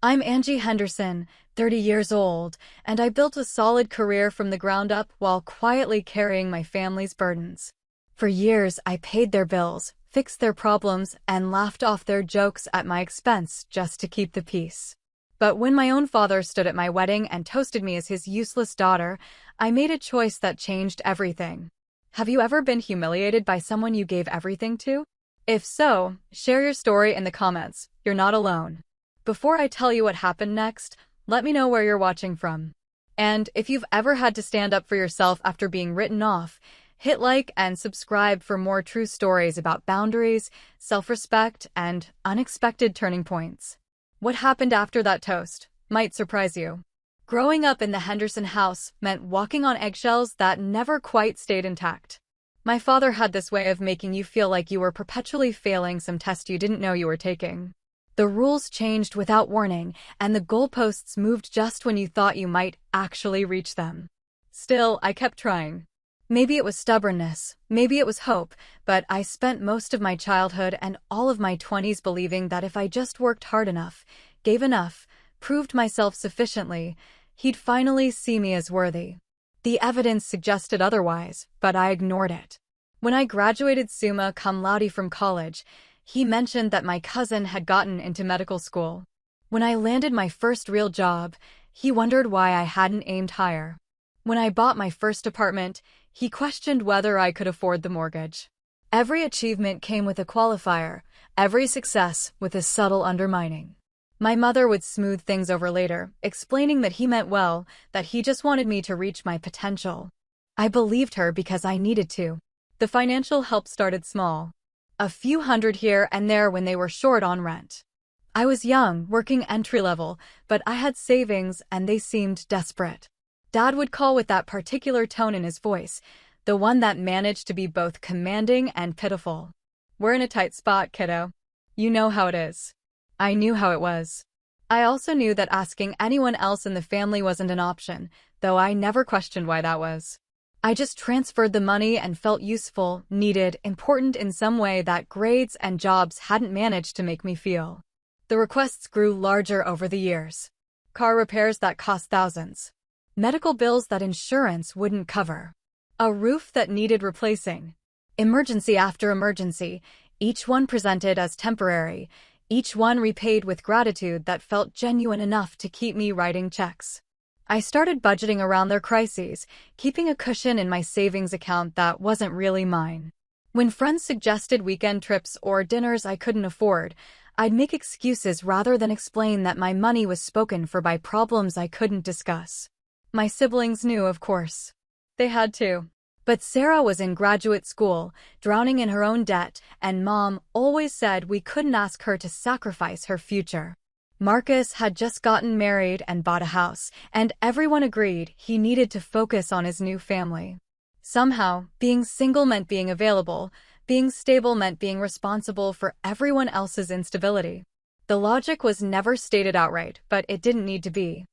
I'm Angie Henderson, 30 years old, and I built a solid career from the ground up while quietly carrying my family's burdens. For years, I paid their bills, fixed their problems, and laughed off their jokes at my expense just to keep the peace. But when my own father stood at my wedding and toasted me as his useless daughter, I made a choice that changed everything. Have you ever been humiliated by someone you gave everything to? If so, share your story in the comments. You're not alone. Before I tell you what happened next, let me know where you're watching from. And if you've ever had to stand up for yourself after being written off, hit like and subscribe for more true stories about boundaries, self-respect, and unexpected turning points. What happened after that toast might surprise you. Growing up in the Henderson house meant walking on eggshells that never quite stayed intact. My father had this way of making you feel like you were perpetually failing some test you didn't know you were taking. The rules changed without warning, and the goalposts moved just when you thought you might actually reach them. Still, I kept trying. Maybe it was stubbornness, maybe it was hope, but I spent most of my childhood and all of my 20s believing that if I just worked hard enough, gave enough, proved myself sufficiently, he'd finally see me as worthy. The evidence suggested otherwise, but I ignored it. When I graduated summa cum laude from college, he mentioned that my cousin had gotten into medical school. When I landed my first real job, he wondered why I hadn't aimed higher. When I bought my first apartment, he questioned whether I could afford the mortgage. Every achievement came with a qualifier, every success with a subtle undermining. My mother would smooth things over later, explaining that he meant well, that he just wanted me to reach my potential. I believed her because I needed to. The financial help started small. A few hundred here and there when they were short on rent. I was young, working entry-level, but I had savings and they seemed desperate. Dad would call with that particular tone in his voice, the one that managed to be both commanding and pitiful. "We're in a tight spot, kiddo. You know how it is." I knew how it was. I also knew that asking anyone else in the family wasn't an option, though I never questioned why that was. I just transferred the money and felt useful, needed, important in some way that grades and jobs hadn't managed to make me feel. The requests grew larger over the years. Car repairs that cost thousands. Medical bills that insurance wouldn't cover. A roof that needed replacing. Emergency after emergency, each one presented as temporary, each one repaid with gratitude that felt genuine enough to keep me writing checks. I started budgeting around their crises, keeping a cushion in my savings account that wasn't really mine. When friends suggested weekend trips or dinners I couldn't afford, I'd make excuses rather than explain that my money was spoken for by problems I couldn't discuss. My siblings knew, of course. They had to. But Sarah was in graduate school, drowning in her own debt, and Mom always said we couldn't ask her to sacrifice her future. Marcus had just gotten married and bought a house, and everyone agreed he needed to focus on his new family. Somehow, being single meant being available, being stable meant being responsible for everyone else's instability. The logic was never stated outright, but it didn't need to be.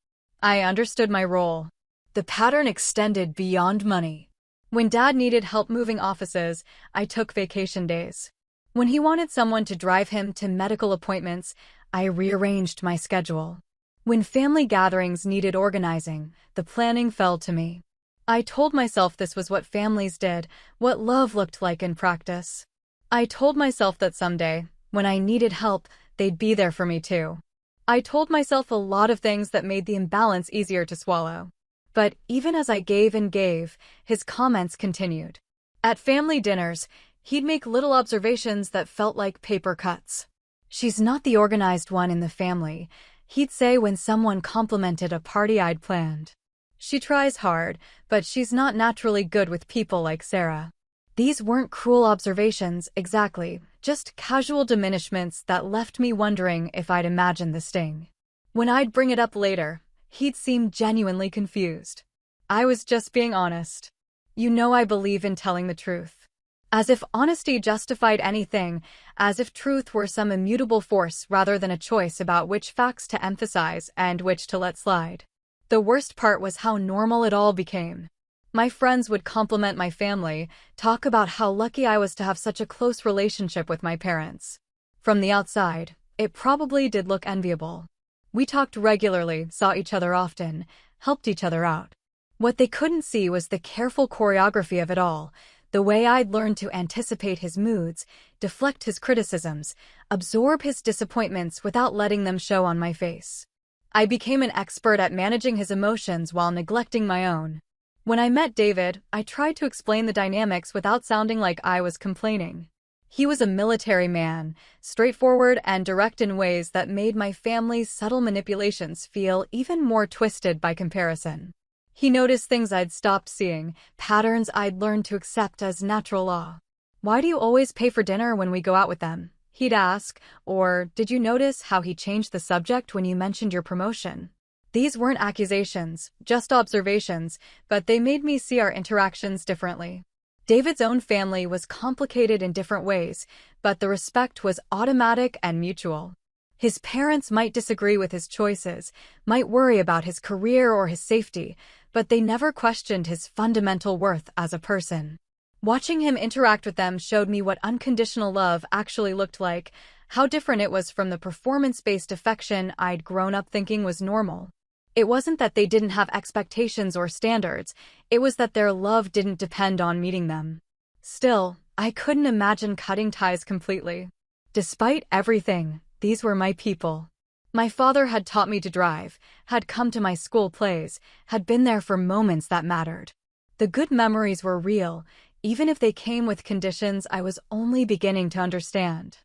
I understood my role. The pattern extended beyond money. When Dad needed help moving offices, I took vacation days. When he wanted someone to drive him to medical appointments, I rearranged my schedule. When family gatherings needed organizing, the planning fell to me. I told myself this was what families did, what love looked like in practice. I told myself that someday, when I needed help, they'd be there for me too. I told myself a lot of things that made the imbalance easier to swallow. But even as I gave and gave, his comments continued. At family dinners, he'd make little observations that felt like paper cuts. "She's not the organized one in the family," he'd say when someone complimented a party I'd planned. "She tries hard, but she's not naturally good with people like Sarah." These weren't cruel observations, exactly, just casual diminishments that left me wondering if I'd imagined the sting. When I'd bring it up later, he'd seem genuinely confused. I was just being honest. You know I believe in telling the truth. As if honesty justified anything, as if truth were some immutable force rather than a choice about which facts to emphasize and which to let slide. The worst part was how normal it all became. My friends would compliment my family, talk about how lucky I was to have such a close relationship with my parents. From the outside, it probably did look enviable. We talked regularly, saw each other often, helped each other out. What they couldn't see was the careful choreography of it all, the way I'd learned to anticipate his moods, deflect his criticisms, absorb his disappointments without letting them show on my face. I became an expert at managing his emotions while neglecting my own. When I met David, I tried to explain the dynamics without sounding like I was complaining. He was a military man, straightforward and direct in ways that made my family's subtle manipulations feel even more twisted by comparison. He noticed things I'd stopped seeing, patterns I'd learned to accept as natural law. "Why do you always pay for dinner when we go out with them?" he'd ask, or "Did you notice how he changed the subject when you mentioned your promotion?" These weren't accusations, just observations, but they made me see our interactions differently. David's own family was complicated in different ways, but the respect was automatic and mutual. His parents might disagree with his choices, might worry about his career or his safety, but they never questioned his fundamental worth as a person. Watching him interact with them showed me what unconditional love actually looked like, how different it was from the performance-based affection I'd grown up thinking was normal. It wasn't that they didn't have expectations or standards, it was that their love didn't depend on meeting them. Still, I couldn't imagine cutting ties completely. Despite everything, these were my people. My father had taught me to drive, had come to my school plays, had been there for moments that mattered. The good memories were real, even if they came with conditions I was only beginning to understand.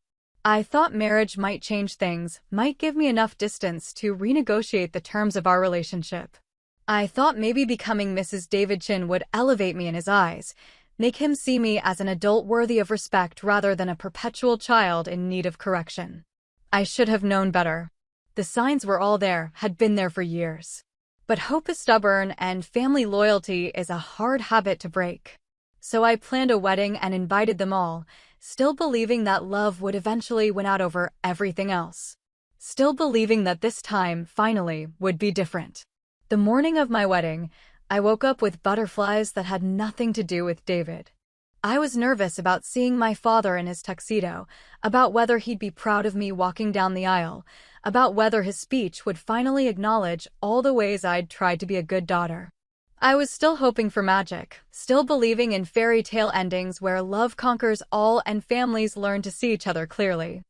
I thought marriage might change things, might give me enough distance to renegotiate the terms of our relationship. I thought maybe becoming Mrs. Davidson would elevate me in his eyes, make him see me as an adult worthy of respect rather than a perpetual child in need of correction. I should have known better. The signs were all there, had been there for years. But hope is stubborn and family loyalty is a hard habit to break. So I planned a wedding and invited them all, still believing that love would eventually win out over everything else. Still believing that this time, finally, would be different. The morning of my wedding, I woke up with butterflies that had nothing to do with David. I was nervous about seeing my father in his tuxedo, about whether he'd be proud of me walking down the aisle, about whether his speech would finally acknowledge all the ways I'd tried to be a good daughter. I was still hoping for magic, still believing in fairy tale endings where love conquers all and families learn to see each other clearly.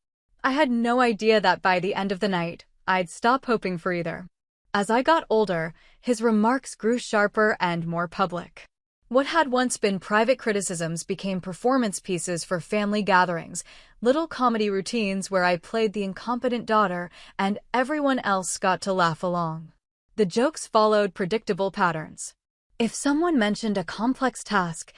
I had no idea that by the end of the night, I'd stop hoping for either. As I got older, his remarks grew sharper and more public. What had once been private criticisms became performance pieces for family gatherings, little comedy routines where I played the incompetent daughter and everyone else got to laugh along. The jokes followed predictable patterns. If someone mentioned a complex task,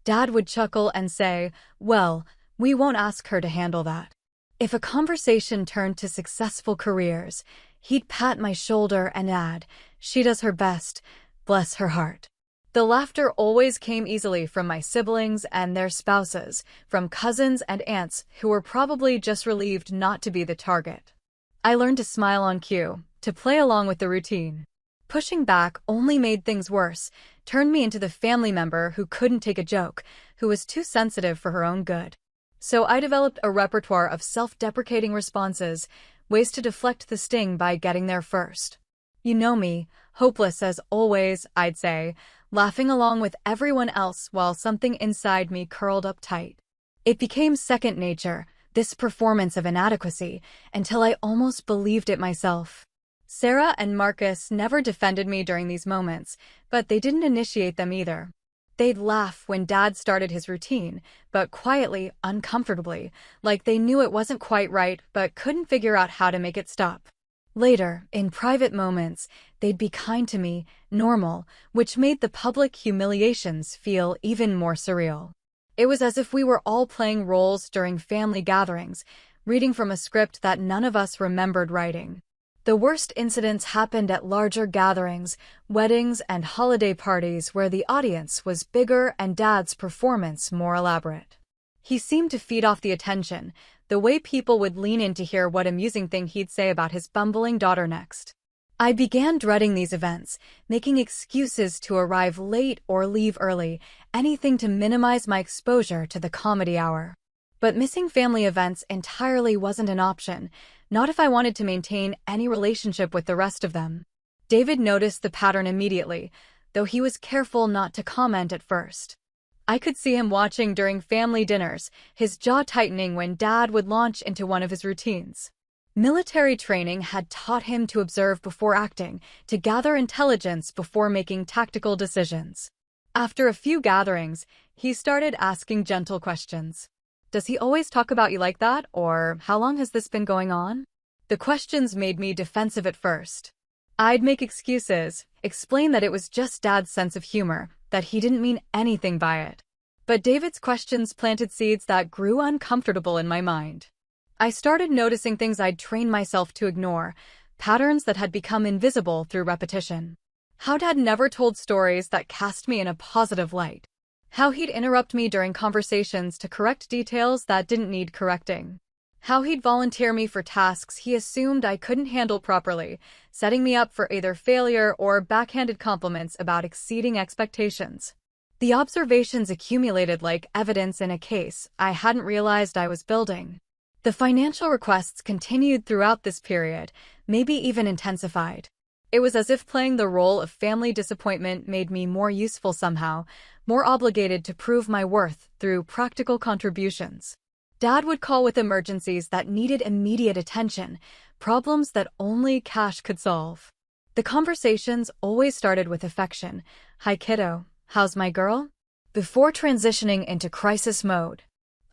Dad would chuckle and say, "Well, we won't ask her to handle that." If a conversation turned to successful careers, he'd pat my shoulder and add, "She does her best, bless her heart." The laughter always came easily from my siblings and their spouses, from cousins and aunts who were probably just relieved not to be the target. I learned to smile on cue, to play along with the routine. Pushing back only made things worse, turned me into the family member who couldn't take a joke, who was too sensitive for her own good. So I developed a repertoire of self-deprecating responses, ways to deflect the sting by getting there first. "You know me, hopeless as always," I'd say, laughing along with everyone else while something inside me curled up tight. It became second nature, this performance of inadequacy, until I almost believed it myself. Sarah and Marcus never defended me during these moments, but they didn't initiate them either. They'd laugh when Dad started his routine, but quietly, uncomfortably, like they knew it wasn't quite right but couldn't figure out how to make it stop. Later, in private moments, they'd be kind to me, normal, which made the public humiliations feel even more surreal. It was as if we were all playing roles during family gatherings, reading from a script that none of us remembered writing. The worst incidents happened at larger gatherings, weddings, and holiday parties where the audience was bigger and Dad's performance more elaborate. He seemed to feed off the attention, the way people would lean in to hear what amusing thing he'd say about his bumbling daughter next. I began dreading these events, making excuses to arrive late or leave early, anything to minimize my exposure to the comedy hour. But missing family events entirely wasn't an option, not if I wanted to maintain any relationship with the rest of them. David noticed the pattern immediately, though he was careful not to comment at first. I could see him watching during family dinners, his jaw tightening when Dad would launch into one of his routines. Military training had taught him to observe before acting, to gather intelligence before making tactical decisions. After a few gatherings, he started asking gentle questions. Does he always talk about you like that, or how long has this been going on? The questions made me defensive at first. I'd make excuses, explain that it was just Dad's sense of humor, that he didn't mean anything by it. But David's questions planted seeds that grew uncomfortable in my mind. I started noticing things I'd trained myself to ignore, patterns that had become invisible through repetition. How Dad never told stories that cast me in a positive light. How he'd interrupt me during conversations to correct details that didn't need correcting. How he'd volunteer me for tasks he assumed I couldn't handle properly, setting me up for either failure or backhanded compliments about exceeding expectations. The observations accumulated like evidence in a case I hadn't realized I was building. The financial requests continued throughout this period, maybe even intensified. It was as if playing the role of family disappointment made me more useful somehow, more obligated to prove my worth through practical contributions. Dad would call with emergencies that needed immediate attention, problems that only cash could solve. The conversations always started with affection. Hi kiddo, how's my girl? Before transitioning into crisis mode.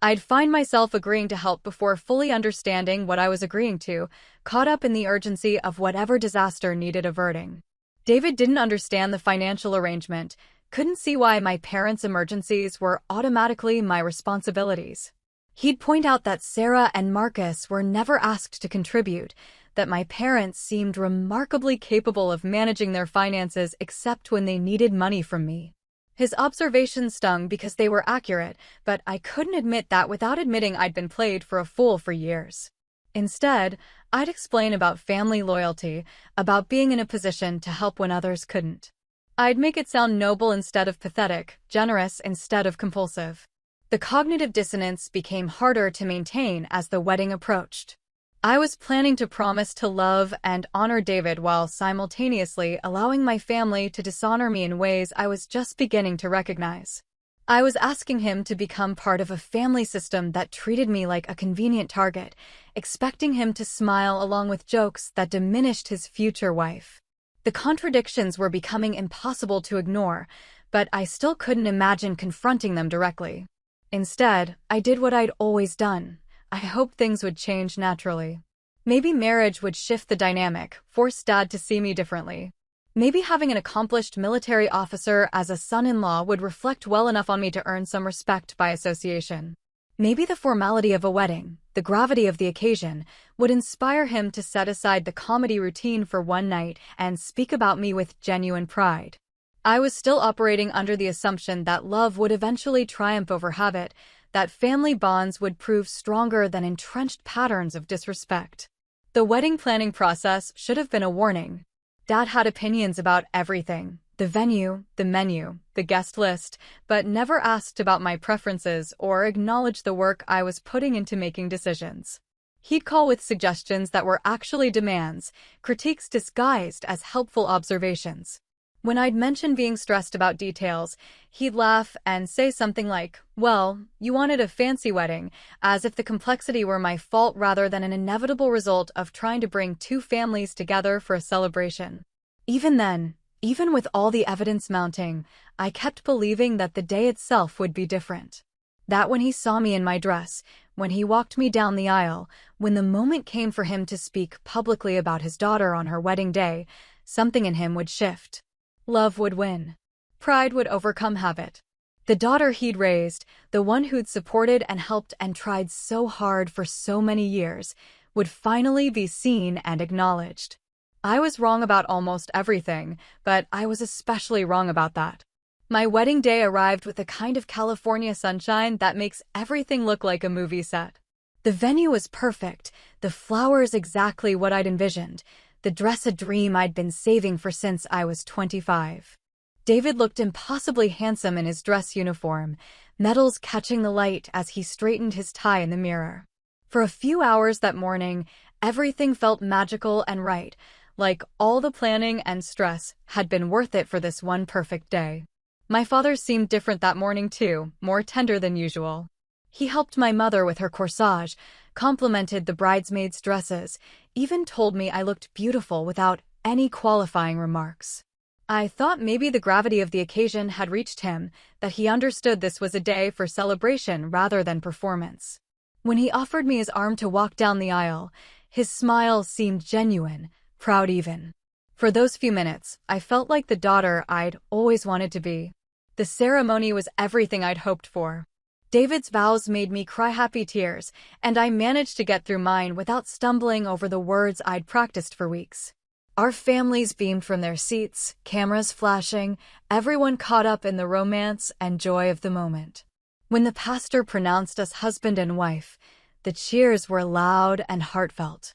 I'd find myself agreeing to help before fully understanding what I was agreeing to, caught up in the urgency of whatever disaster needed averting. David didn't understand the financial arrangement, couldn't see why my parents' emergencies were automatically my responsibilities. He'd point out that Sarah and Marcus were never asked to contribute, that my parents seemed remarkably capable of managing their finances except when they needed money from me. His observations stung because they were accurate, but I couldn't admit that without admitting I'd been played for a fool for years. Instead, I'd explain about family loyalty, about being in a position to help when others couldn't. I'd make it sound noble instead of pathetic, generous instead of compulsive. The cognitive dissonance became harder to maintain as the wedding approached. I was planning to promise to love and honor David while simultaneously allowing my family to dishonor me in ways I was just beginning to recognize. I was asking him to become part of a family system that treated me like a convenient target, expecting him to smile along with jokes that diminished his future wife. The contradictions were becoming impossible to ignore, but I still couldn't imagine confronting them directly. Instead, I did what I'd always done. I hoped things would change naturally. Maybe marriage would shift the dynamic, force Dad to see me differently. Maybe having an accomplished military officer as a son-in-law would reflect well enough on me to earn some respect by association. Maybe the formality of a wedding, the gravity of the occasion, would inspire him to set aside the comedy routine for one night and speak about me with genuine pride. I was still operating under the assumption that love would eventually triumph over habit, that family bonds would prove stronger than entrenched patterns of disrespect. The wedding planning process should have been a warning. Dad had opinions about everything, the venue, the menu, the guest list, but never asked about my preferences or acknowledged the work I was putting into making decisions. He'd call with suggestions that were actually demands, critiques disguised as helpful observations. When I'd mention being stressed about details, he'd laugh and say something like, "Well, you wanted a fancy wedding," as if the complexity were my fault rather than an inevitable result of trying to bring two families together for a celebration. Even then, even with all the evidence mounting, I kept believing that the day itself would be different. That when he saw me in my dress, when he walked me down the aisle, when the moment came for him to speak publicly about his daughter on her wedding day, something in him would shift. Love would win. Pride would overcome habit. The daughter he'd raised, the one who'd supported and helped and tried so hard for so many years, would finally be seen and acknowledged. I was wrong about almost everything, but I was especially wrong about that. My wedding day arrived with the kind of California sunshine that makes everything look like a movie set. The venue was perfect, the flowers exactly what I'd envisioned, the dress a dream I'd been saving for since I was 25. David looked impossibly handsome in his dress uniform, metals catching the light as he straightened his tie in the mirror. For a few hours that morning, everything felt magical and right, like all the planning and stress had been worth it for this one perfect day. My father seemed different that morning too, more tender than usual. He helped my mother with her corsage, complimented the bridesmaids' dresses, even told me I looked beautiful without any qualifying remarks. I thought maybe the gravity of the occasion had reached him, that he understood this was a day for celebration rather than performance. When he offered me his arm to walk down the aisle, his smile seemed genuine, proud even. For those few minutes, I felt like the daughter I'd always wanted to be. The ceremony was everything I'd hoped for. David's vows made me cry happy tears, and I managed to get through mine without stumbling over the words I'd practiced for weeks. Our families beamed from their seats, cameras flashing, everyone caught up in the romance and joy of the moment. When the pastor pronounced us husband and wife, the cheers were loud and heartfelt.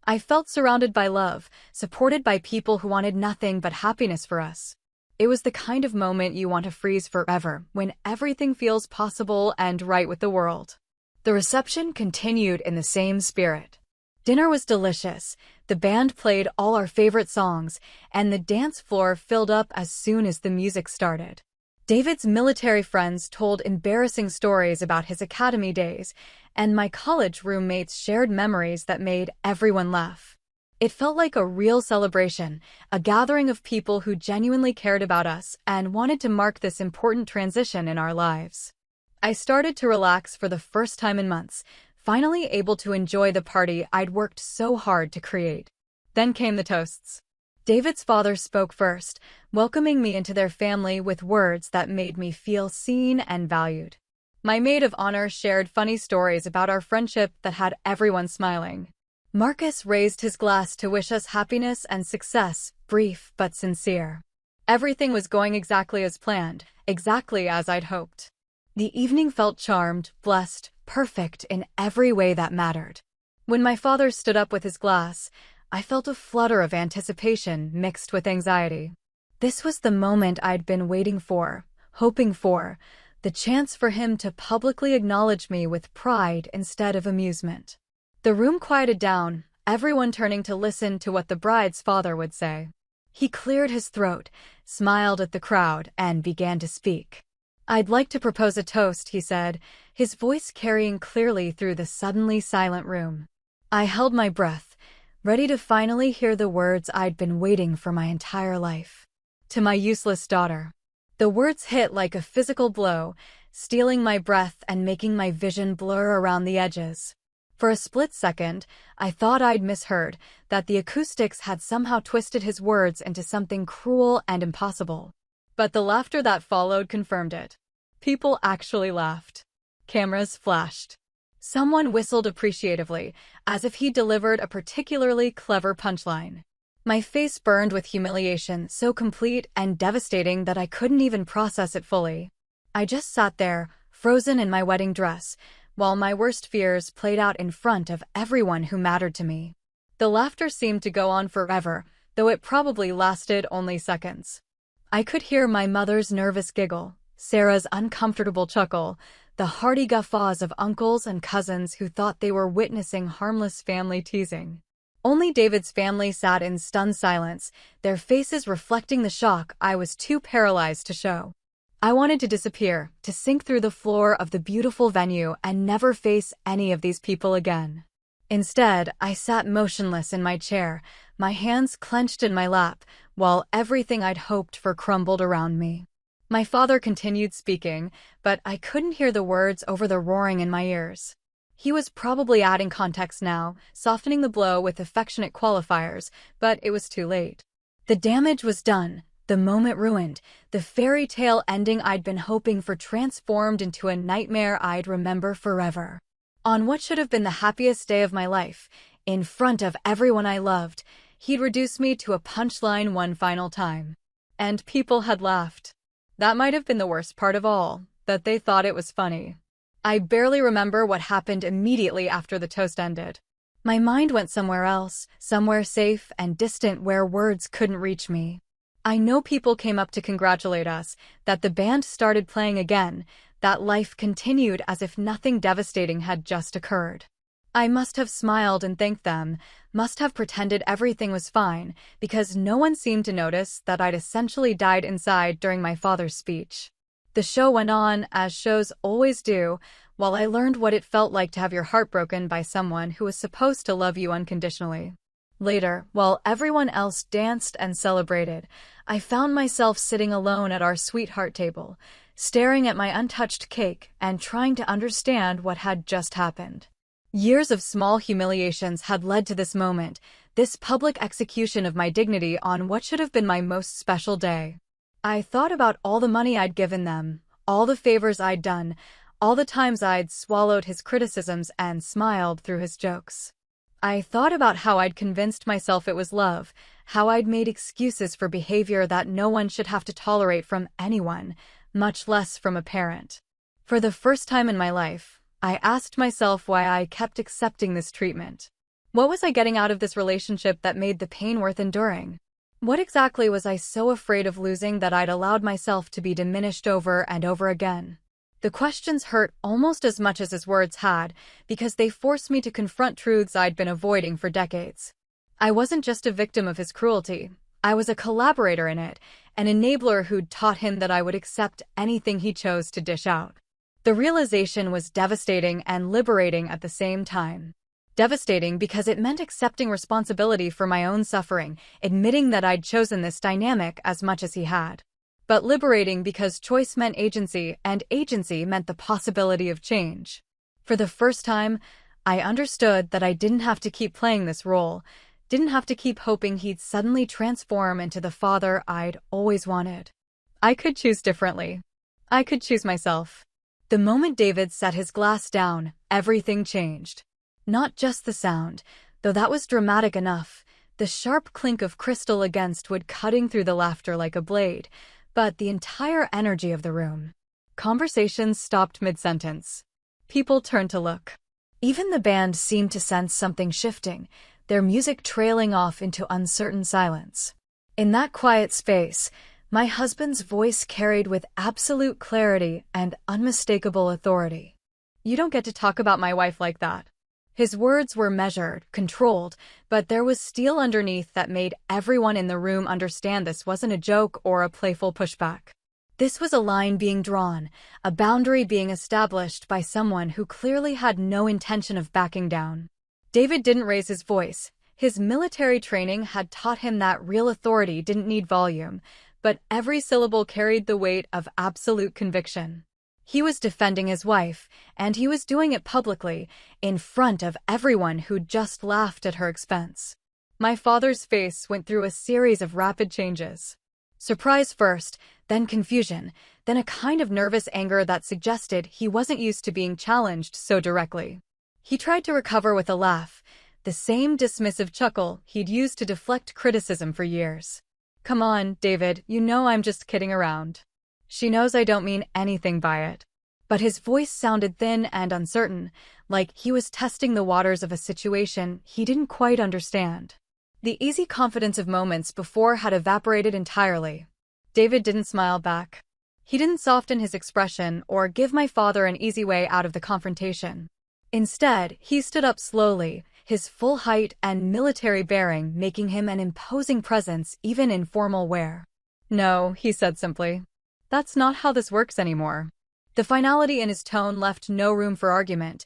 I felt surrounded by love, supported by people who wanted nothing but happiness for us. It was the kind of moment you want to freeze forever, when everything feels possible and right with the world. The reception continued in the same spirit. Dinner was delicious, the band played all our favorite songs, and the dance floor filled up as soon as the music started. David's military friends told embarrassing stories about his academy days, and my college roommates shared memories that made everyone laugh. It felt like a real celebration, a gathering of people who genuinely cared about us and wanted to mark this important transition in our lives. I started to relax for the first time in months, finally able to enjoy the party I'd worked so hard to create. Then came the toasts. David's father spoke first, welcoming me into their family with words that made me feel seen and valued. My maid of honor shared funny stories about our friendship that had everyone smiling. Marcus raised his glass to wish us happiness and success, brief but sincere. Everything was going exactly as planned, exactly as I'd hoped. The evening felt charmed, blessed, perfect in every way that mattered. When my father stood up with his glass, I felt a flutter of anticipation mixed with anxiety. This was the moment I'd been waiting for, hoping for, the chance for him to publicly acknowledge me with pride instead of amusement. The room quieted down, everyone turning to listen to what the bride's father would say. He cleared his throat, smiled at the crowd, and began to speak. "I'd like to propose a toast," he said, his voice carrying clearly through the suddenly silent room. I held my breath, ready to finally hear the words I'd been waiting for my entire life. "To my useless daughter." The words hit like a physical blow, stealing my breath and making my vision blur around the edges. For a split second, I thought I'd misheard, that the acoustics had somehow twisted his words into something cruel and impossible. But the laughter that followed confirmed it. People actually laughed. Cameras flashed. Someone whistled appreciatively, as if he delivered a particularly clever punchline. My face burned with humiliation so complete and devastating that I couldn't even process it fully. I just sat there, frozen in my wedding dress, while my worst fears played out in front of everyone who mattered to me. The laughter seemed to go on forever, though it probably lasted only seconds. I could hear my mother's nervous giggle, Sarah's uncomfortable chuckle, the hearty guffaws of uncles and cousins who thought they were witnessing harmless family teasing. Only David's family sat in stunned silence, their faces reflecting the shock I was too paralyzed to show. I wanted to disappear, to sink through the floor of the beautiful venue and never face any of these people again. Instead, I sat motionless in my chair, my hands clenched in my lap, while everything I'd hoped for crumbled around me. My father continued speaking, but I couldn't hear the words over the roaring in my ears. He was probably adding context now, softening the blow with affectionate qualifiers, but it was too late. The damage was done. The moment ruined, the fairy tale ending I'd been hoping for transformed into a nightmare I'd remember forever. On what should have been the happiest day of my life, in front of everyone I loved, he'd reduced me to a punchline one final time. And people had laughed. That might have been the worst part of all, that they thought it was funny. I barely remember what happened immediately after the toast ended. My mind went somewhere else, somewhere safe and distant where words couldn't reach me. I know people came up to congratulate us, that the band started playing again, that life continued as if nothing devastating had just occurred. I must have smiled and thanked them, must have pretended everything was fine, because no one seemed to notice that I'd essentially died inside during my father's speech. The show went on, as shows always do, while I learned what it felt like to have your heart broken by someone who was supposed to love you unconditionally. Later, while everyone else danced and celebrated, I found myself sitting alone at our sweetheart table, staring at my untouched cake and trying to understand what had just happened. Years of small humiliations had led to this moment, this public execution of my dignity on what should have been my most special day. I thought about all the money I'd given them, all the favors I'd done, all the times I'd swallowed his criticisms and smiled through his jokes. I thought about how I'd convinced myself it was love, how I'd made excuses for behavior that no one should have to tolerate from anyone, much less from a parent. For the first time in my life, I asked myself why I kept accepting this treatment. What was I getting out of this relationship that made the pain worth enduring? What exactly was I so afraid of losing that I'd allowed myself to be diminished over and over again? The questions hurt almost as much as his words had, because they forced me to confront truths I'd been avoiding for decades. I wasn't just a victim of his cruelty. I was a collaborator in it, an enabler who'd taught him that I would accept anything he chose to dish out. The realization was devastating and liberating at the same time. Devastating because it meant accepting responsibility for my own suffering, admitting that I'd chosen this dynamic as much as he had. But liberating because choice meant agency, and agency meant the possibility of change. For the first time, I understood that I didn't have to keep playing this role, didn't have to keep hoping he'd suddenly transform into the father I'd always wanted. I could choose differently. I could choose myself. The moment David set his glass down, everything changed. Not just the sound, though that was dramatic enough, the sharp clink of crystal against wood cutting through the laughter like a blade, but the entire energy of the room. Conversations stopped mid-sentence. People turned to look. Even the band seemed to sense something shifting, their music trailing off into uncertain silence. In that quiet space, my husband's voice carried with absolute clarity and unmistakable authority. "You don't get to talk about my wife like that." His words were measured, controlled, but there was steel underneath that made everyone in the room understand this wasn't a joke or a playful pushback. This was a line being drawn, a boundary being established by someone who clearly had no intention of backing down. David didn't raise his voice. His military training had taught him that real authority didn't need volume, but every syllable carried the weight of absolute conviction. He was defending his wife, and he was doing it publicly, in front of everyone who'd just laughed at her expense. My father's face went through a series of rapid changes. Surprise first, then confusion, then a kind of nervous anger that suggested he wasn't used to being challenged so directly. He tried to recover with a laugh, the same dismissive chuckle he'd used to deflect criticism for years. "Come on, David, you know I'm just kidding around. She knows I don't mean anything by it." But his voice sounded thin and uncertain, like he was testing the waters of a situation he didn't quite understand. The easy confidence of moments before had evaporated entirely. David didn't smile back. He didn't soften his expression or give my father an easy way out of the confrontation. Instead, he stood up slowly, his full height and military bearing making him an imposing presence even in formal wear. "No," he said simply. "That's not how this works anymore." The finality in his tone left no room for argument,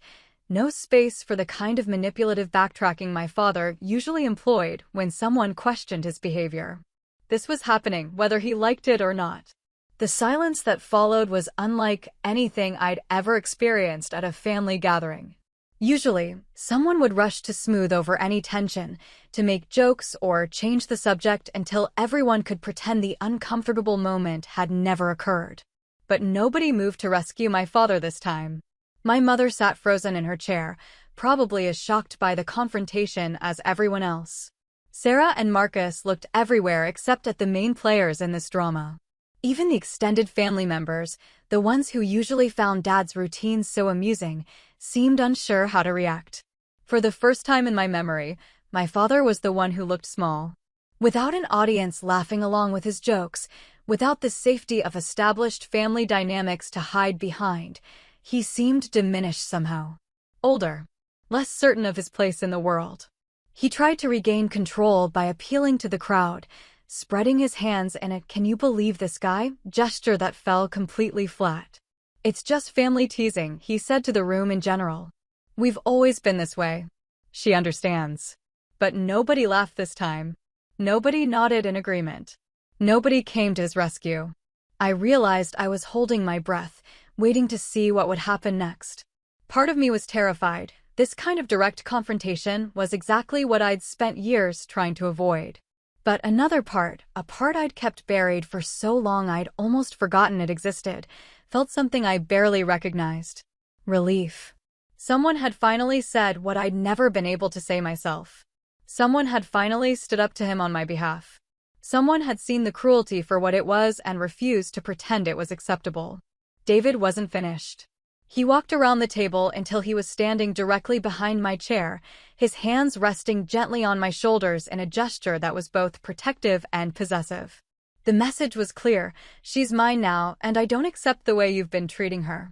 no space for the kind of manipulative backtracking my father usually employed when someone questioned his behavior. This was happening whether he liked it or not. The silence that followed was unlike anything I'd ever experienced at a family gathering. Usually, someone would rush to smooth over any tension, to make jokes or change the subject until everyone could pretend the uncomfortable moment had never occurred. But nobody moved to rescue my father this time. My mother sat frozen in her chair, probably as shocked by the confrontation as everyone else. Sarah and Marcus looked everywhere except at the main players in this drama. Even the extended family members, the ones who usually found Dad's routines so amusing, seemed unsure how to react. For the first time in my memory, my father was the one who looked small. Without an audience laughing along with his jokes, without the safety of established family dynamics to hide behind, he seemed diminished somehow. Older. Less certain of his place in the world. He tried to regain control by appealing to the crowd, spreading his hands in a "can you believe this guy?" gesture that fell completely flat. "It's just family teasing," he said to the room in general. "We've always been this way. She understands." But nobody laughed this time. Nobody nodded in agreement. Nobody came to his rescue. I realized I was holding my breath, waiting to see what would happen next. Part of me was terrified. This kind of direct confrontation was exactly what I'd spent years trying to avoid. But another part, a part I'd kept buried for so long I'd almost forgotten it existed, felt something I barely recognized. Relief. Someone had finally said what I'd never been able to say myself. Someone had finally stood up to him on my behalf. Someone had seen the cruelty for what it was and refused to pretend it was acceptable. David wasn't finished. He walked around the table until he was standing directly behind my chair, his hands resting gently on my shoulders in a gesture that was both protective and possessive. The message was clear: she's mine now, and I don't accept the way you've been treating her.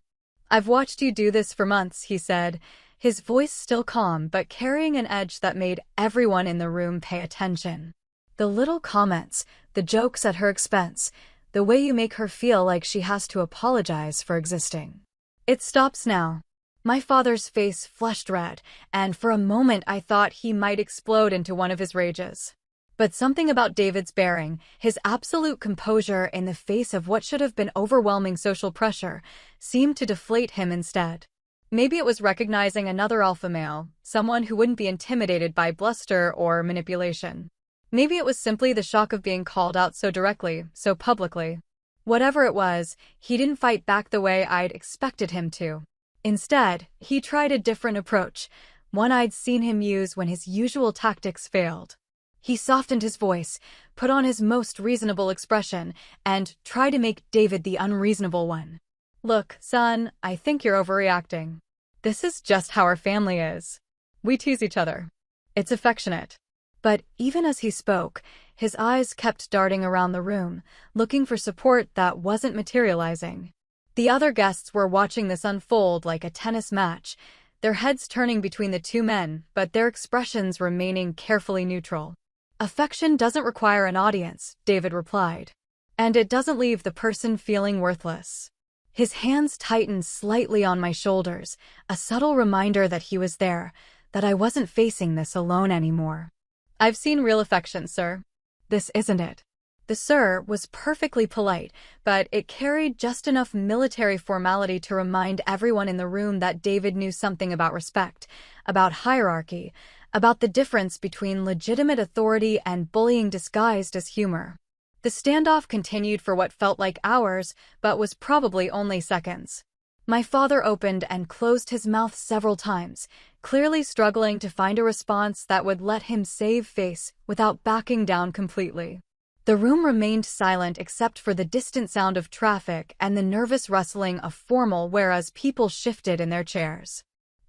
"I've watched you do this for months," he said, his voice still calm but carrying an edge that made everyone in the room pay attention. "The little comments, the jokes at her expense, the way you make her feel like she has to apologize for existing. It stops now." My father's face flushed red, and for a moment I thought he might explode into one of his rages. But something about David's bearing, his absolute composure in the face of what should have been overwhelming social pressure, seemed to deflate him instead. Maybe it was recognizing another alpha male, someone who wouldn't be intimidated by bluster or manipulation. Maybe it was simply the shock of being called out so directly, so publicly. Whatever it was, he didn't fight back the way I'd expected him to. Instead, he tried a different approach, one I'd seen him use when his usual tactics failed. He softened his voice, put on his most reasonable expression, and tried to make David the unreasonable one. "Look, son, I think you're overreacting. This is just how our family is. We tease each other. It's affectionate." But even as he spoke, his eyes kept darting around the room, looking for support that wasn't materializing. The other guests were watching this unfold like a tennis match, their heads turning between the two men, but their expressions remaining carefully neutral. "Affection doesn't require an audience," David replied. "And it doesn't leave the person feeling worthless." His hands tightened slightly on my shoulders, a subtle reminder that he was there, that I wasn't facing this alone anymore. "I've seen real affection, sir. This isn't it." The "sir" was perfectly polite, but it carried just enough military formality to remind everyone in the room that David knew something about respect, about hierarchy, about the difference between legitimate authority and bullying disguised as humor. The standoff continued for what felt like hours, but was probably only seconds. My father opened and closed his mouth several times, clearly struggling to find a response that would let him save face without backing down completely. The room remained silent except for the distant sound of traffic and the nervous rustling of formal whereas people shifted in their chairs.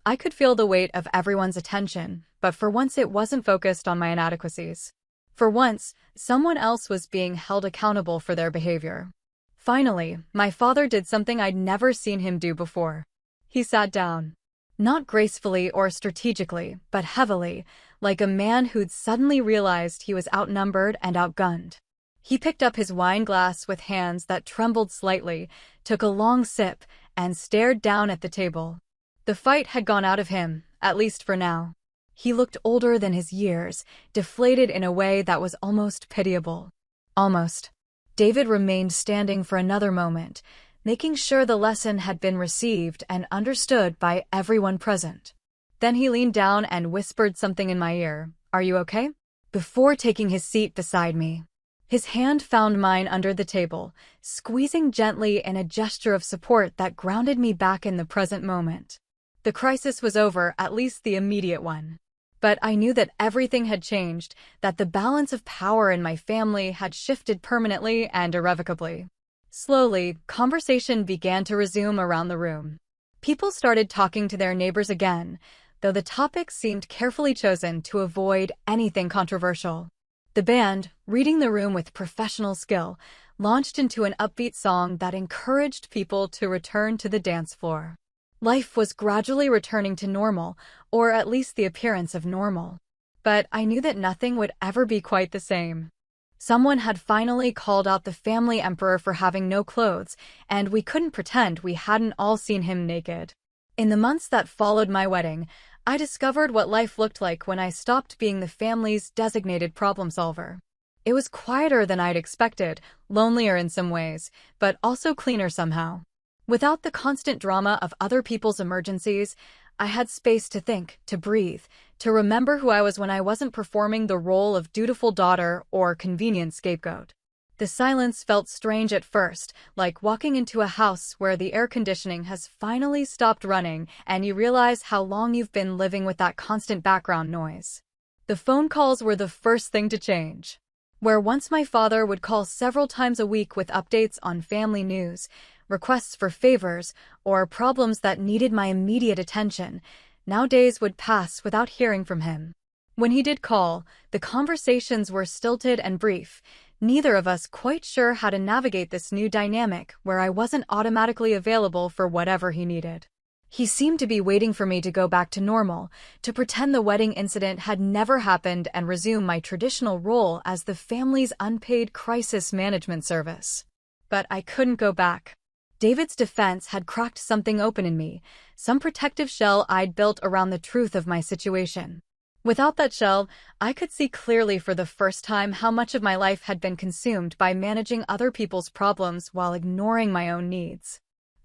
I could feel the weight of everyone's attention, but for once it wasn't focused on my inadequacies. For once, someone else was being held accountable for their behavior. Finally, my father did something I'd never seen him do before. He sat down. Not gracefully or strategically, but heavily, like a man who'd suddenly realized he was outnumbered and outgunned. He picked up his wine glass with hands that trembled slightly, took a long sip, and stared down at the table. The fight had gone out of him, at least for now. He looked older than his years, deflated in a way that was almost pitiable. Almost. David remained standing for another moment, making sure the lesson had been received and understood by everyone present. Then he leaned down and whispered something in my ear. "Are you okay?" Before taking his seat beside me. His hand found mine under the table, squeezing gently in a gesture of support that grounded me back in the present moment. The crisis was over, at least the immediate one. But I knew that everything had changed, that the balance of power in my family had shifted permanently and irrevocably. Slowly, conversation began to resume around the room. People started talking to their neighbors again, though the topics seemed carefully chosen to avoid anything controversial. The band, reading the room with professional skill, launched into an upbeat song that encouraged people to return to the dance floor. Life was gradually returning to normal, or at least the appearance of normal. But I knew that nothing would ever be quite the same. Someone had finally called out the family emperor for having no clothes, and we couldn't pretend we hadn't all seen him naked. In the months that followed my wedding, I discovered what life looked like when I stopped being the family's designated problem solver. It was quieter than I'd expected, lonelier in some ways, but also cleaner somehow. Without the constant drama of other people's emergencies, I had space to think, to breathe, to remember who I was when I wasn't performing the role of dutiful daughter or convenient scapegoat. The silence felt strange at first, like walking into a house where the air conditioning has finally stopped running and you realize how long you've been living with that constant background noise. The phone calls were the first thing to change. Where once my father would call several times a week with updates on family news, requests for favors, or problems that needed my immediate attention, now days would pass without hearing from him. When he did call, the conversations were stilted and brief, neither of us quite sure how to navigate this new dynamic where I wasn't automatically available for whatever he needed. He seemed to be waiting for me to go back to normal, to pretend the wedding incident had never happened and resume my traditional role as the family's unpaid crisis management service. But I couldn't go back. David's defense had cracked something open in me, some protective shell I'd built around the truth of my situation. Without that shell, I could see clearly for the first time how much of my life had been consumed by managing other people's problems while ignoring my own needs.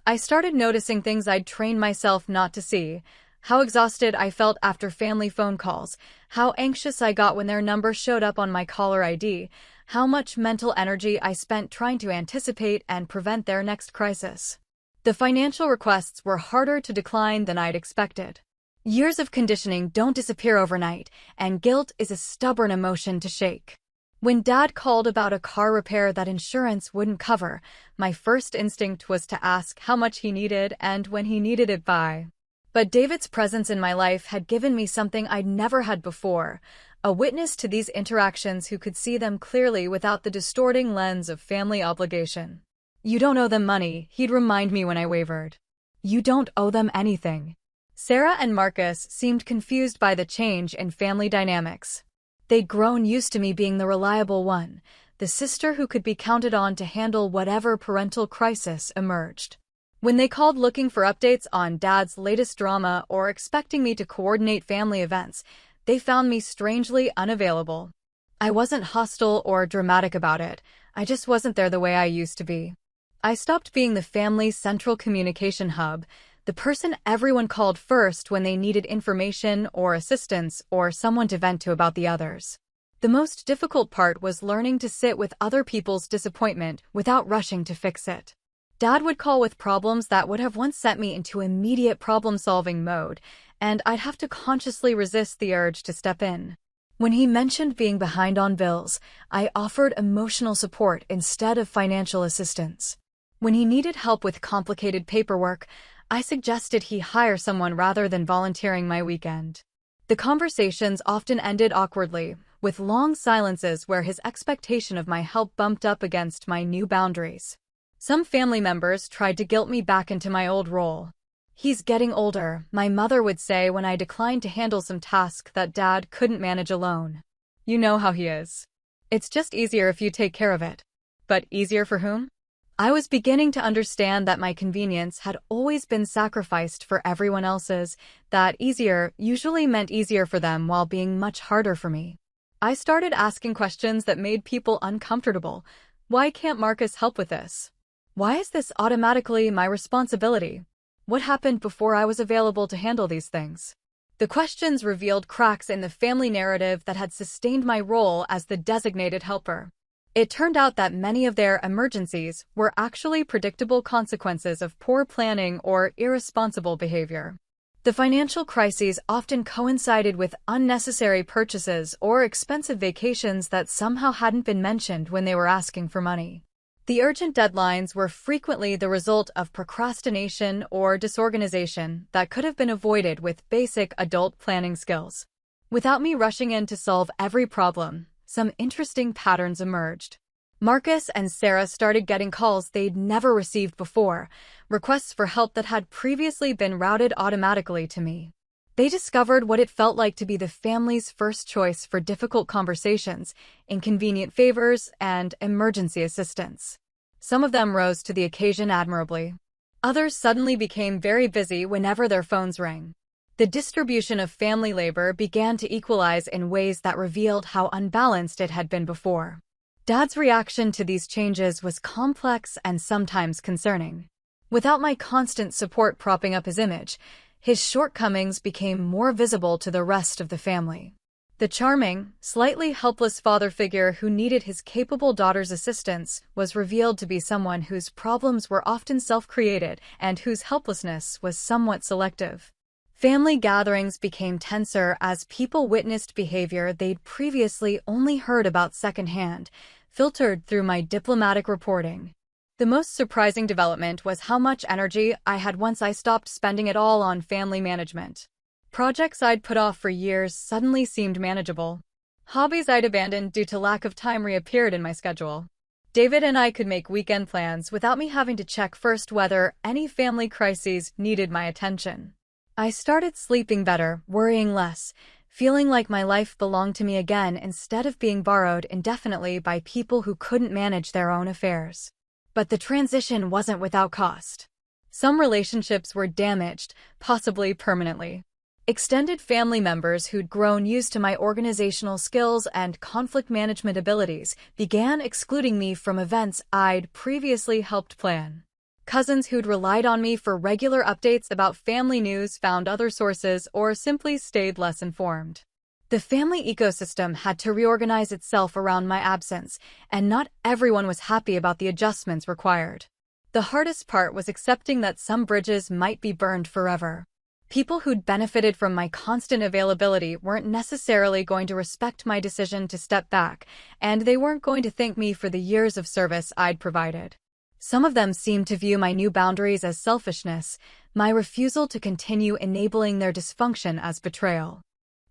I started noticing things I'd trained myself not to see: how exhausted I felt after family phone calls, how anxious I got when their number showed up on my caller ID, how much mental energy I spent trying to anticipate and prevent their next crisis. The financial requests were harder to decline than I'd expected. Years of conditioning don't disappear overnight, and guilt is a stubborn emotion to shake. When Dad called about a car repair that insurance wouldn't cover, my first instinct was to ask how much he needed and when he needed it by. But David's presence in my life had given me something I'd never had before, a witness to these interactions who could see them clearly without the distorting lens of family obligation. "You don't owe them money," he'd remind me when I wavered. "You don't owe them anything." Sarah and Marcus seemed confused by the change in family dynamics. They'd grown used to me being the reliable one, the sister who could be counted on to handle whatever parental crisis emerged. When they called looking for updates on Dad's latest drama or expecting me to coordinate family events, they found me strangely unavailable. I wasn't hostile or dramatic about it, I just wasn't there the way I used to be. I stopped being the family's central communication hub, the person everyone called first when they needed information or assistance or someone to vent to about the others. The most difficult part was learning to sit with other people's disappointment without rushing to fix it. Dad would call with problems that would have once sent me into immediate problem-solving mode, and I'd have to consciously resist the urge to step in. When he mentioned being behind on bills, I offered emotional support instead of financial assistance. When he needed help with complicated paperwork, I suggested he hire someone rather than volunteering my weekend. The conversations often ended awkwardly, with long silences where his expectation of my help bumped up against my new boundaries. Some family members tried to guilt me back into my old role. "He's getting older," my mother would say when I declined to handle some task that Dad couldn't manage alone. "You know how he is. It's just easier if you take care of it." But easier for whom? I was beginning to understand that my convenience had always been sacrificed for everyone else's, that easier usually meant easier for them while being much harder for me. I started asking questions that made people uncomfortable. Why can't Marcus help with this? Why is this automatically my responsibility? What happened before I was available to handle these things? The questions revealed cracks in the family narrative that had sustained my role as the designated helper. It turned out that many of their emergencies were actually predictable consequences of poor planning or irresponsible behavior. The financial crises often coincided with unnecessary purchases or expensive vacations that somehow hadn't been mentioned when they were asking for money. The urgent deadlines were frequently the result of procrastination or disorganization that could have been avoided with basic adult planning skills. Without me rushing in to solve every problem, some interesting patterns emerged. Marcus and Sarah started getting calls they'd never received before, requests for help that had previously been routed automatically to me. They discovered what it felt like to be the family's first choice for difficult conversations, inconvenient favors, and emergency assistance. Some of them rose to the occasion admirably. Others suddenly became very busy whenever their phones rang. The distribution of family labor began to equalize in ways that revealed how unbalanced it had been before. Dad's reaction to these changes was complex and sometimes concerning. Without my constant support propping up his image, his shortcomings became more visible to the rest of the family. The charming, slightly helpless father figure who needed his capable daughter's assistance was revealed to be someone whose problems were often self-created and whose helplessness was somewhat selective. Family gatherings became tenser as people witnessed behavior they'd previously only heard about secondhand, filtered through my diplomatic reporting. The most surprising development was how much energy I had once I stopped spending it all on family management. Projects I'd put off for years suddenly seemed manageable. Hobbies I'd abandoned due to lack of time reappeared in my schedule. David and I could make weekend plans without me having to check first whether any family crises needed my attention. I started sleeping better, worrying less, feeling like my life belonged to me again instead of being borrowed indefinitely by people who couldn't manage their own affairs. But the transition wasn't without cost. Some relationships were damaged, possibly permanently. Extended family members who'd grown used to my organizational skills and conflict management abilities began excluding me from events I'd previously helped plan. Cousins who'd relied on me for regular updates about family news found other sources or simply stayed less informed. The family ecosystem had to reorganize itself around my absence, and not everyone was happy about the adjustments required. The hardest part was accepting that some bridges might be burned forever. People who'd benefited from my constant availability weren't necessarily going to respect my decision to step back, and they weren't going to thank me for the years of service I'd provided. Some of them seemed to view my new boundaries as selfishness, my refusal to continue enabling their dysfunction as betrayal.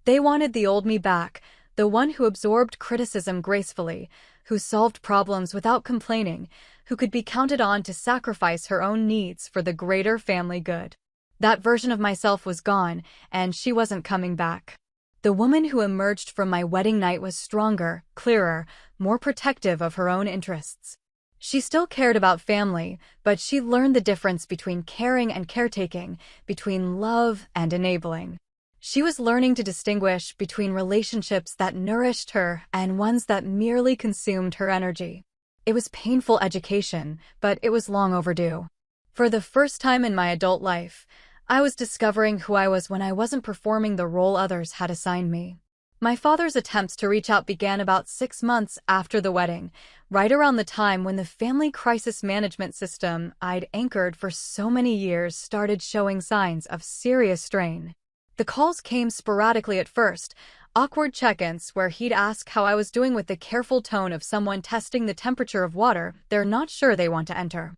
They wanted the old me back, the one who absorbed criticism gracefully, who solved problems without complaining, who could be counted on to sacrifice her own needs for the greater family good. That version of myself was gone, and she wasn't coming back. The woman who emerged from my wedding night was stronger, clearer, more protective of her own interests. She still cared about family, but she learned the difference between caring and caretaking, between love and enabling. She was learning to distinguish between relationships that nourished her and ones that merely consumed her energy. It was painful education, but it was long overdue. For the first time in my adult life, I was discovering who I was when I wasn't performing the role others had assigned me. My father's attempts to reach out began about 6 months after the wedding, right around the time when the family crisis management system I'd anchored for so many years started showing signs of serious strain. The calls came sporadically at first, awkward check-ins where he'd ask how I was doing with the careful tone of someone testing the temperature of water they're not sure they want to enter.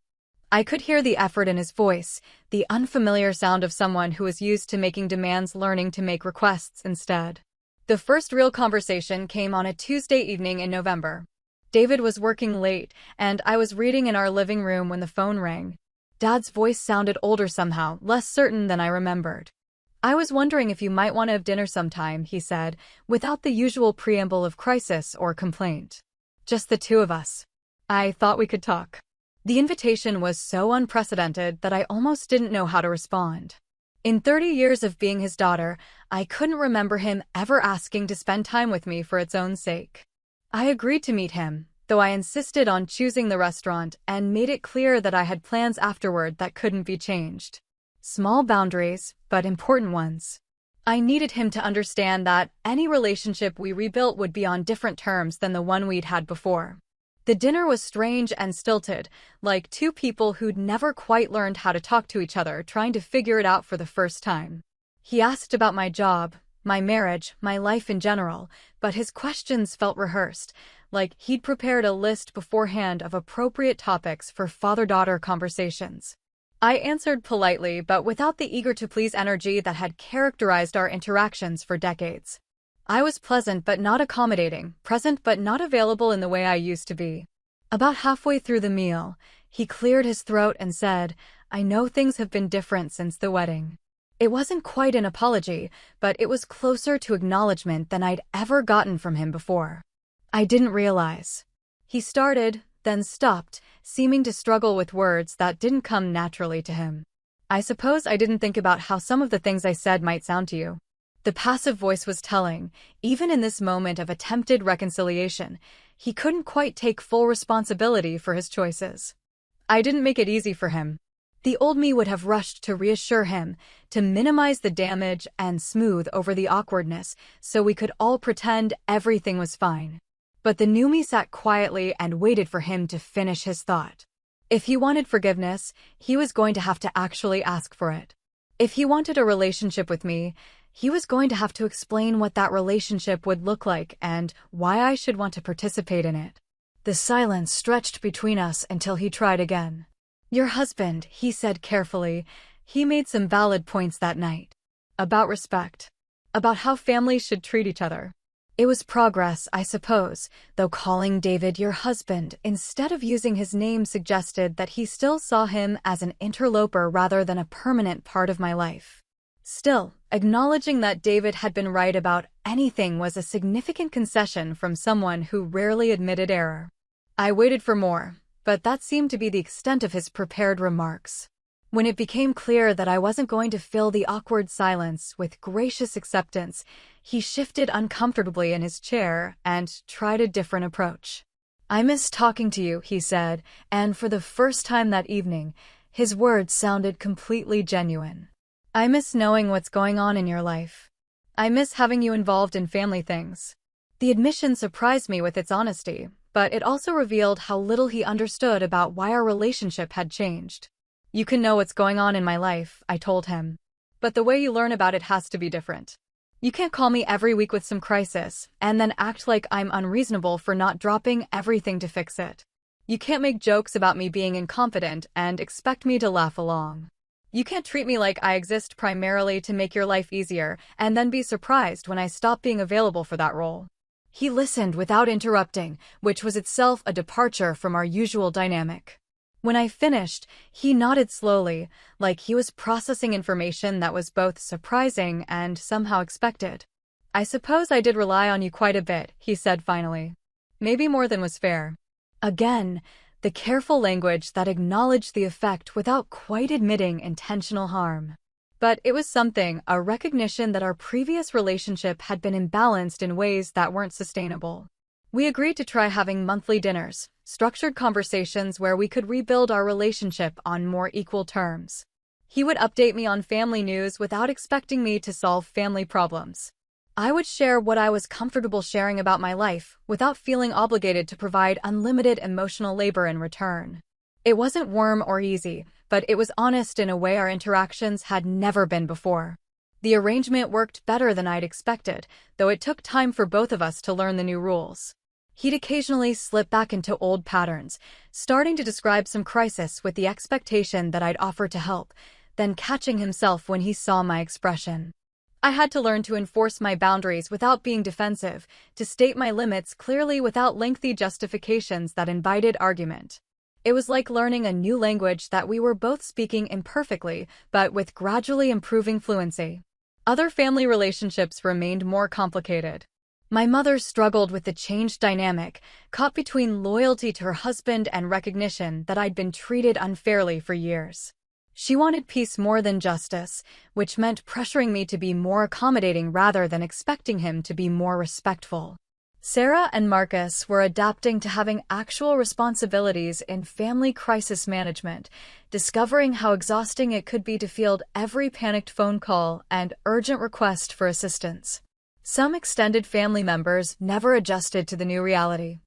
I could hear the effort in his voice, the unfamiliar sound of someone who was used to making demands learning to make requests instead. The first real conversation came on a Tuesday evening in November. David was working late, and I was reading in our living room when the phone rang. Dad's voice sounded older somehow, less certain than I remembered. "I was wondering if you might want to have dinner sometime," he said, without the usual preamble of crisis or complaint. "Just the two of us. I thought we could talk." The invitation was so unprecedented that I almost didn't know how to respond. In 30 years of being his daughter, I couldn't remember him ever asking to spend time with me for its own sake. I agreed to meet him, though I insisted on choosing the restaurant and made it clear that I had plans afterward that couldn't be changed. Small boundaries, but important ones. I needed him to understand that any relationship we rebuilt would be on different terms than the one we'd had before. The dinner was strange and stilted, like two people who'd never quite learned how to talk to each other trying to figure it out for the first time. He asked about my job, my marriage, my life in general, but his questions felt rehearsed, like he'd prepared a list beforehand of appropriate topics for father-daughter conversations. I answered politely but without the eager-to-please energy that had characterized our interactions for decades. I was pleasant but not accommodating, present but not available in the way I used to be. About halfway through the meal, he cleared his throat and said, "I know things have been different since the wedding." It wasn't quite an apology, but it was closer to acknowledgement than I'd ever gotten from him before. I didn't realize. He started, then stopped, seeming to struggle with words that didn't come naturally to him. "I suppose I didn't think about how some of the things I said might sound to you." The passive voice was telling. Even in this moment of attempted reconciliation, he couldn't quite take full responsibility for his choices. I didn't make it easy for him. The old me would have rushed to reassure him, to minimize the damage and smooth over the awkwardness so we could all pretend everything was fine. But the new me sat quietly and waited for him to finish his thought. If he wanted forgiveness, he was going to have to actually ask for it. If he wanted a relationship with me, he was going to have to explain what that relationship would look like and why I should want to participate in it. The silence stretched between us until he tried again. "Your husband," he said carefully, "he made some valid points that night. About respect. About how families should treat each other. It was progress, I suppose, though calling David your husband instead of using his name suggested that he still saw him as an interloper rather than a permanent part of my life. Still, acknowledging that David had been right about anything was a significant concession from someone who rarely admitted error. I waited for more, but that seemed to be the extent of his prepared remarks. When it became clear that I wasn't going to fill the awkward silence with gracious acceptance, he shifted uncomfortably in his chair and tried a different approach. "I miss talking to you," he said, and for the first time that evening, his words sounded completely genuine. "I miss knowing what's going on in your life. I miss having you involved in family things." The admission surprised me with its honesty, but it also revealed how little he understood about why our relationship had changed. "You can know what's going on in my life," I told him. "But the way you learn about it has to be different. You can't call me every week with some crisis, and then act like I'm unreasonable for not dropping everything to fix it. You can't make jokes about me being incompetent and expect me to laugh along. You can't treat me like I exist primarily to make your life easier, and then be surprised when I stop being available for that role." He listened without interrupting, which was itself a departure from our usual dynamic. When I finished, he nodded slowly, like he was processing information that was both surprising and somehow expected. "I suppose I did rely on you quite a bit," he said finally. "Maybe more than was fair." Again, the careful language that acknowledged the effect without quite admitting intentional harm. But it was something, a recognition that our previous relationship had been imbalanced in ways that weren't sustainable. We agreed to try having monthly dinners, structured conversations where we could rebuild our relationship on more equal terms. He would update me on family news without expecting me to solve family problems. I would share what I was comfortable sharing about my life without feeling obligated to provide unlimited emotional labor in return. It wasn't warm or easy, but it was honest in a way our interactions had never been before. The arrangement worked better than I'd expected, though it took time for both of us to learn the new rules. He'd occasionally slip back into old patterns, starting to describe some crisis with the expectation that I'd offer to help, then catching himself when he saw my expression. I had to learn to enforce my boundaries without being defensive, to state my limits clearly without lengthy justifications that invited argument. It was like learning a new language that we were both speaking imperfectly, but with gradually improving fluency. Other family relationships remained more complicated. My mother struggled with the changed dynamic, caught between loyalty to her husband and recognition that I'd been treated unfairly for years. She wanted peace more than justice, which meant pressuring me to be more accommodating rather than expecting him to be more respectful. Sarah and Marcus were adapting to having actual responsibilities in family crisis management, discovering how exhausting it could be to field every panicked phone call and urgent request for assistance. Some extended family members never adjusted to the new reality.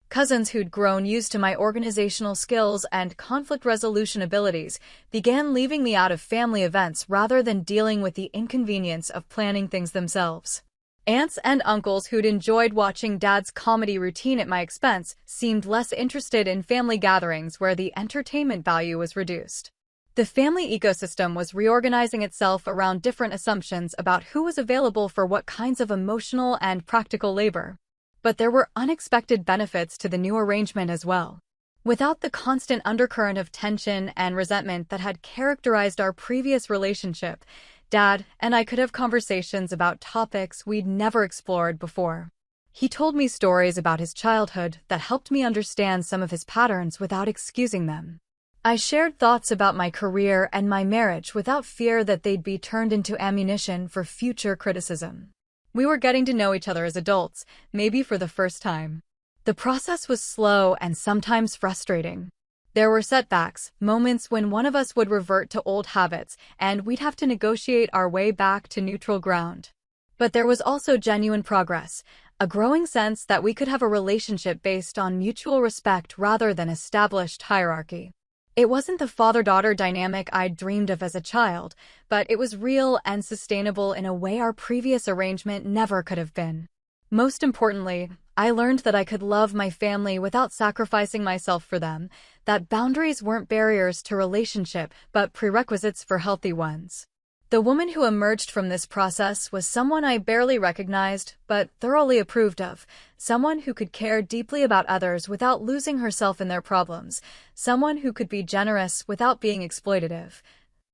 Cousins who'd grown used to my organizational skills and conflict resolution abilities began leaving me out of family events rather than dealing with the inconvenience of planning things themselves. Aunts and uncles who'd enjoyed watching Dad's comedy routine at my expense seemed less interested in family gatherings where the entertainment value was reduced. The family ecosystem was reorganizing itself around different assumptions about who was available for what kinds of emotional and practical labor. But there were unexpected benefits to the new arrangement as well. Without the constant undercurrent of tension and resentment that had characterized our previous relationship, Dad and I could have conversations about topics we'd never explored before. He told me stories about his childhood that helped me understand some of his patterns without excusing them. I shared thoughts about my career and my marriage without fear that they'd be turned into ammunition for future criticism. We were getting to know each other as adults, maybe for the first time. The process was slow and sometimes frustrating. There were setbacks, moments when one of us would revert to old habits, and we'd have to negotiate our way back to neutral ground. But there was also genuine progress, a growing sense that we could have a relationship based on mutual respect rather than established hierarchy. It wasn't the father-daughter dynamic I'd dreamed of as a child, but it was real and sustainable in a way our previous arrangement never could have been. Most importantly, I learned that I could love my family without sacrificing myself for them, that boundaries weren't barriers to relationship, but prerequisites for healthy ones. The woman who emerged from this process was someone I barely recognized, but thoroughly approved of, someone who could care deeply about others without losing herself in their problems, someone who could be generous without being exploitative,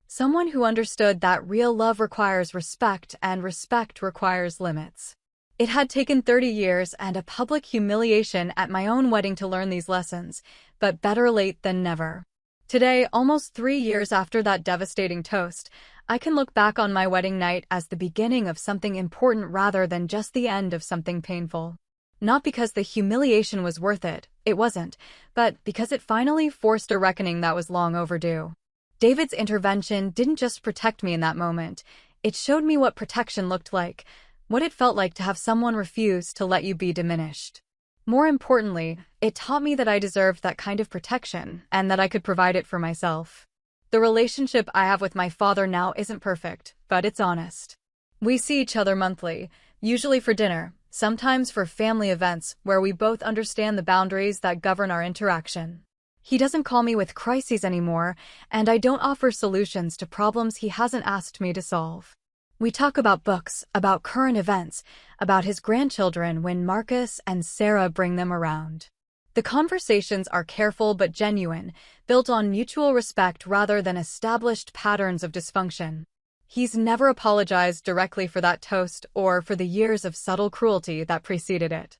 someone who understood that real love requires respect and respect requires limits. It had taken 30 years and a public humiliation at my own wedding to learn these lessons, but better late than never. Today, almost 3 years after that devastating toast, I can look back on my wedding night as the beginning of something important rather than just the end of something painful. Not because the humiliation was worth it, it wasn't, but because it finally forced a reckoning that was long overdue. David's intervention didn't just protect me in that moment, it showed me what protection looked like, what it felt like to have someone refuse to let you be diminished. More importantly, it taught me that I deserved that kind of protection and that I could provide it for myself. The relationship I have with my father now isn't perfect, but it's honest. We see each other monthly, usually for dinner, sometimes for family events where we both understand the boundaries that govern our interaction. He doesn't call me with crises anymore, and I don't offer solutions to problems he hasn't asked me to solve. We talk about books, about current events, about his grandchildren when Marcus and Sarah bring them around. The conversations are careful but genuine, built on mutual respect rather than established patterns of dysfunction. He's never apologized directly for that toast or for the years of subtle cruelty that preceded it.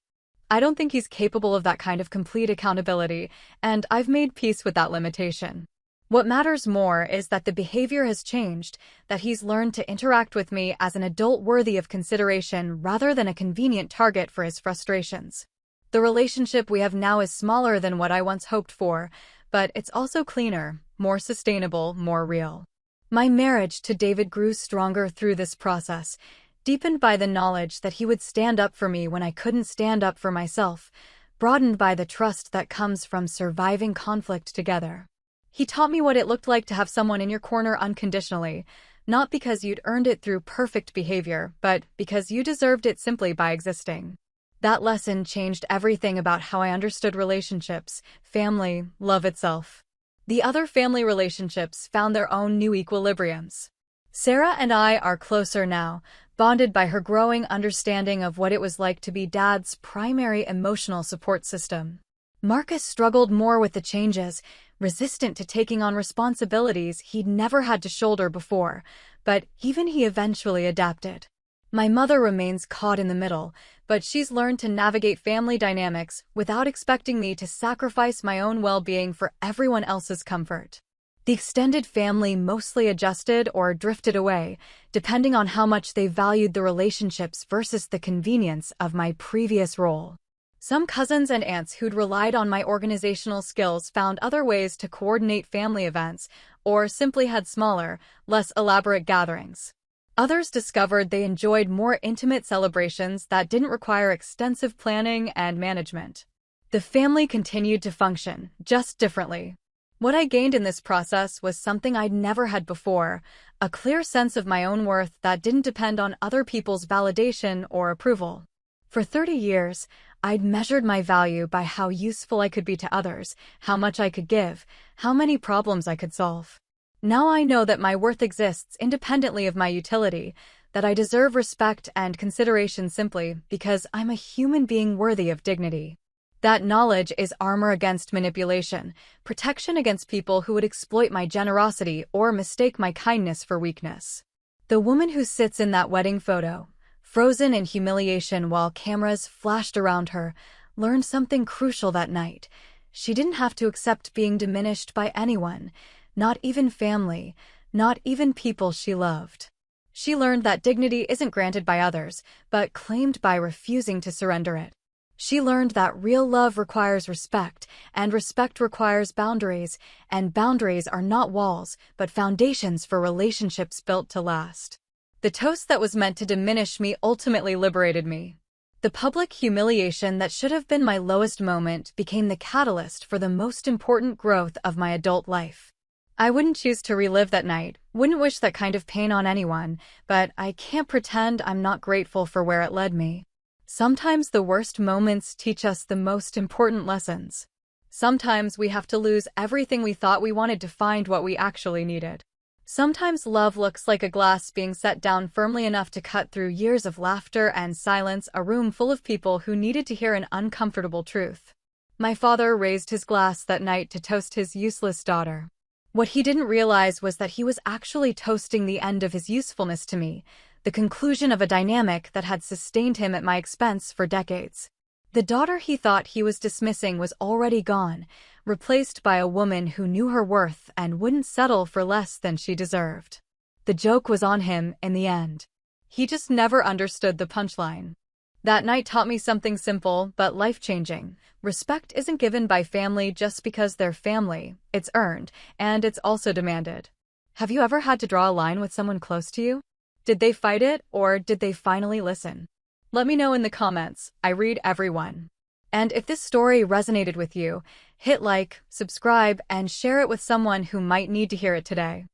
I don't think he's capable of that kind of complete accountability, and I've made peace with that limitation. What matters more is that the behavior has changed, that he's learned to interact with me as an adult worthy of consideration rather than a convenient target for his frustrations. The relationship we have now is smaller than what I once hoped for, but it's also cleaner, more sustainable, more real. My marriage to David grew stronger through this process, deepened by the knowledge that he would stand up for me when I couldn't stand up for myself, broadened by the trust that comes from surviving conflict together. He taught me what it looked like to have someone in your corner unconditionally, not because you'd earned it through perfect behavior, but because you deserved it simply by existing. That lesson changed everything about how I understood relationships, family, love itself. The other family relationships found their own new equilibriums. Sarah and I are closer now, bonded by her growing understanding of what it was like to be Dad's primary emotional support system. Marcus struggled more with the changes, resistant to taking on responsibilities he'd never had to shoulder before, but even he eventually adapted. My mother remains caught in the middle, but she's learned to navigate family dynamics without expecting me to sacrifice my own well-being for everyone else's comfort. The extended family mostly adjusted or drifted away, depending on how much they valued the relationships versus the convenience of my previous role. Some cousins and aunts who'd relied on my organizational skills found other ways to coordinate family events, or simply had smaller, less elaborate gatherings. Others discovered they enjoyed more intimate celebrations that didn't require extensive planning and management. The family continued to function, just differently. What I gained in this process was something I'd never had before, a clear sense of my own worth that didn't depend on other people's validation or approval. For 30 years, I'd measured my value by how useful I could be to others, how much I could give, how many problems I could solve. Now I know that my worth exists independently of my utility, that I deserve respect and consideration simply because I'm a human being worthy of dignity. That knowledge is armor against manipulation, protection against people who would exploit my generosity or mistake my kindness for weakness. The woman who sits in that wedding photo, frozen in humiliation while cameras flashed around her, learned something crucial that night. She didn't have to accept being diminished by anyone, not even family, not even people she loved. She learned that dignity isn't granted by others, but claimed by refusing to surrender it. She learned that real love requires respect, and respect requires boundaries, and boundaries are not walls, but foundations for relationships built to last. The toast that was meant to diminish me ultimately liberated me. The public humiliation that should have been my lowest moment became the catalyst for the most important growth of my adult life. I wouldn't choose to relive that night, wouldn't wish that kind of pain on anyone, but I can't pretend I'm not grateful for where it led me. Sometimes the worst moments teach us the most important lessons. Sometimes we have to lose everything we thought we wanted to find what we actually needed. Sometimes love looks like a glass being set down firmly enough to cut through years of laughter and silence, a room full of people who needed to hear an uncomfortable truth. My father raised his glass that night to toast his useless daughter. What he didn't realize was that he was actually toasting the end of his usefulness to me, the conclusion of a dynamic that had sustained him at my expense for decades. The daughter he thought he was dismissing was already gone, replaced by a woman who knew her worth and wouldn't settle for less than she deserved. The joke was on him in the end. He just never understood the punchline. That night taught me something simple but life-changing. Respect isn't given by family just because they're family. It's earned, and it's also demanded. Have you ever had to draw a line with someone close to you? Did they fight it, or did they finally listen? Let me know in the comments. I read everyone. And if this story resonated with you, hit like, subscribe, and share it with someone who might need to hear it today.